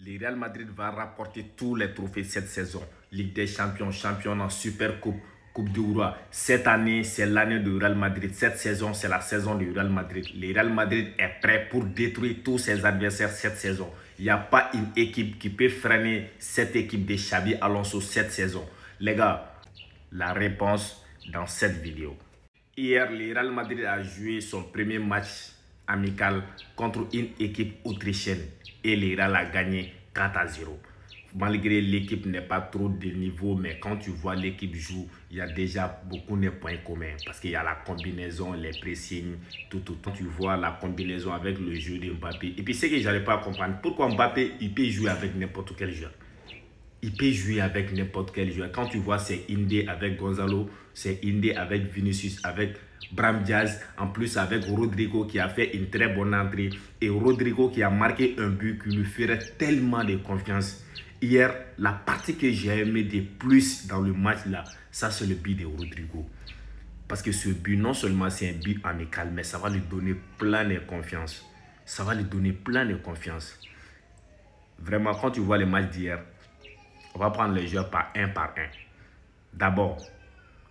Le Real Madrid va rapporter tous les trophées cette saison. Ligue des Champions, Championnat, Super Coupe, Coupe du Roi. Cette année, c'est l'année du Real Madrid. Cette saison, c'est la saison du Real Madrid. Le Real Madrid est prêt pour détruire tous ses adversaires cette saison. Il n'y a pas une équipe qui peut freiner cette équipe de Xabi Alonso cette saison. Les gars, la réponse dans cette vidéo. Hier, le Real Madrid a joué son premier match amical contre une équipe autrichienne et le Real a gagné 4-0. Malgré l'équipe n'est pas trop de niveau, mais quand tu vois l'équipe jouer, il y a déjà beaucoup de points communs parce qu'il y a la combinaison, les pressings, tout. Tu vois la combinaison avec le jeu de Mbappé. Et puis ce que je n'arrive pas à comprendre, pourquoi Mbappé, il peut jouer avec n'importe quel joueur. Il peut jouer avec n'importe quel joueur. Quand tu vois, c'est Indé avec Gonzalo, c'est Indé avec Vinicius, avec Brahim Diaz, en plus avec Rodrigo qui a fait une très bonne entrée. Et Rodrigo qui a marqué un but qui lui ferait tellement de confiance. Hier, la partie que j'ai aimé de plus dans le match là, ça c'est le but de Rodrigo. Parce que ce but, non seulement c'est un but amical, mais ça va lui donner plein de confiance. Ça va lui donner plein de confiance. Vraiment, quand tu vois le match d'hier, on va prendre les joueurs par un. D'abord,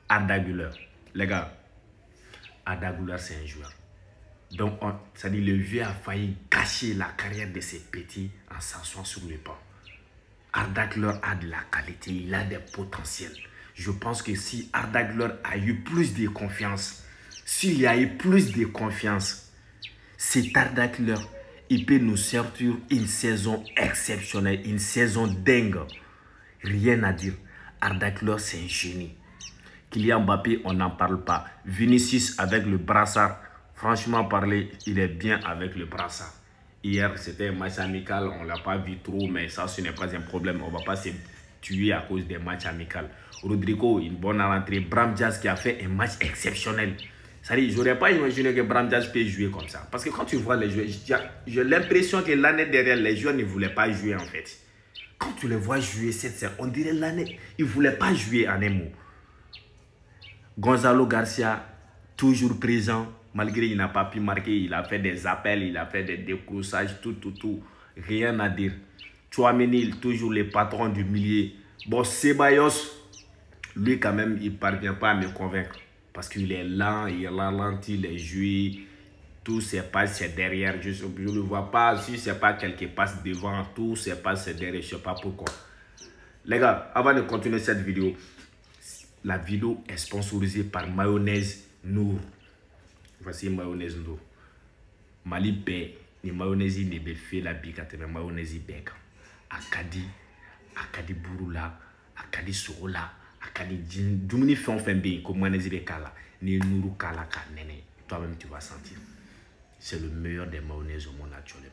Arda Güler. Les gars, Arda Güler, c'est un joueur. Donc, c'est-à-dire le vieux a failli gâcher la carrière de ces petits en s'assoyant sur le banc. Arda Güler a de la qualité, il a des potentiels. Je pense que si Arda Güler a eu plus de confiance, s'il y a eu plus de confiance, c'est Arda Güler, il peut nous sortir une saison exceptionnelle, une saison dingue. Rien à dire. Arda Güler, c'est un génie. Kylian Mbappé, on n'en parle pas. Vinicius avec le brassard. Franchement parler, il est bien avec le brassard. Hier, c'était un match amical. On ne l'a pas vu trop, mais ça, ce n'est pas un problème. On ne va pas se tuer à cause des matchs amicaux. Rodrigo, une bonne rentrée. Brahim Diaz qui a fait un match exceptionnel. Je n'aurais pas imaginé que Brahim Diaz peut jouer comme ça. Parce que quand tu vois les joueurs, j'ai l'impression que l'année dernière, les joueurs ne voulaient pas jouer en fait. Quand tu les vois jouer cette série, on dirait l'année, ils ne voulaient pas jouer en un mot. Gonzalo Garcia, toujours présent, malgré qu'il n'a pas pu marquer, il a fait des appels, il a fait des décrochages, tout. Rien à dire. Tchouaméni, toujours le patron du milieu. Bon, Ceballos, lui quand même, il ne parvient pas à me convaincre. Parce qu'il est lent, il ralentit les joueurs. Tous ces passes, c'est derrière. Je ne le vois pas. Si ce n'est pas quelques passes devant, tous ces passes, c'est derrière. Je ne sais pas pourquoi. Les gars, avant de continuer cette vidéo, la vidéo est sponsorisée par Mayonnaise Nour. Voici Mayonnaise Nour. Mali Bé, ni mayonnaise ne be fait la bicate, mais mayonnaise beka. Akadi Burula, Akadi Sola, Akadi Dumuni fait bien, comme mayonnaise bekala, ni Nourou Kala Nene. Toi-même, tu vas sentir. C'est le meilleur des mayonnaises au monde actuellement.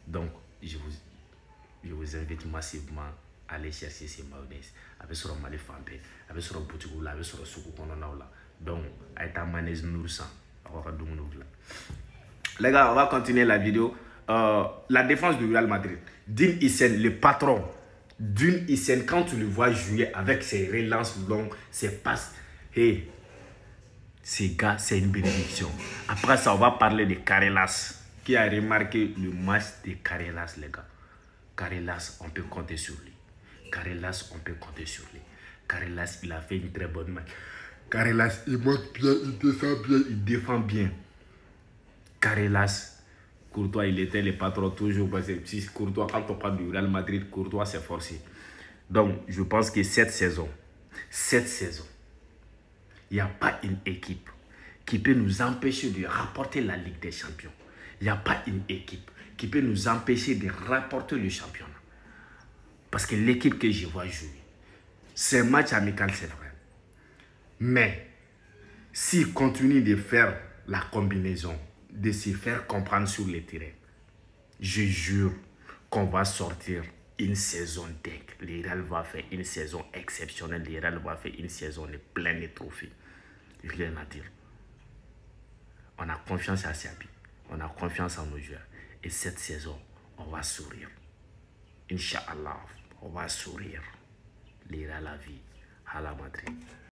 Donc, je vous invite massivement à aller chercher ces mayonnaises. Avec ce Mali Fampé, avec ce Boutigou, avec ce Soukou Kononaula. Donc, avec ta mayonnaise Noursan. Les gars, on va continuer la vidéo. La défense du Real Madrid. Dean Huijsen, le patron. Dean Huijsen, quand tu le vois jouer avec ses relances longues, ses passes. Hey, ces gars, c'est une bénédiction. Après ça, on va parler de Carreras. Qui a remarqué le match de Carreras, les gars? Carreras, on peut compter sur lui. Carreras, on peut compter sur lui. Carreras, il a fait une très bonne match. Carreras, il monte bien, il descend bien, il défend bien. Carreras, Courtois, il était le patron toujours. Parce que si Courtois, quand on parle du Real Madrid, Courtois, c'est forcé. Donc, je pense que cette saison, il n'y a pas une équipe qui peut nous empêcher de rapporter la Ligue des Champions. Il n'y a pas une équipe qui peut nous empêcher de rapporter le championnat. Parce que l'équipe que je vois jouer, c'est un match amical, c'est vrai. Mais, s'ils continuent de faire la combinaison, de se faire comprendre sur le terrain, je jure qu'on va sortir une saison dingue. Le Real va faire une saison exceptionnelle. Le Real va faire une saison pleine de trophées. Rien à dire. On a confiance à Xabi. On a confiance en nos joueurs. Et cette saison, on va sourire. Inch'Allah, on va sourire. Le Real la vie à la Madrid.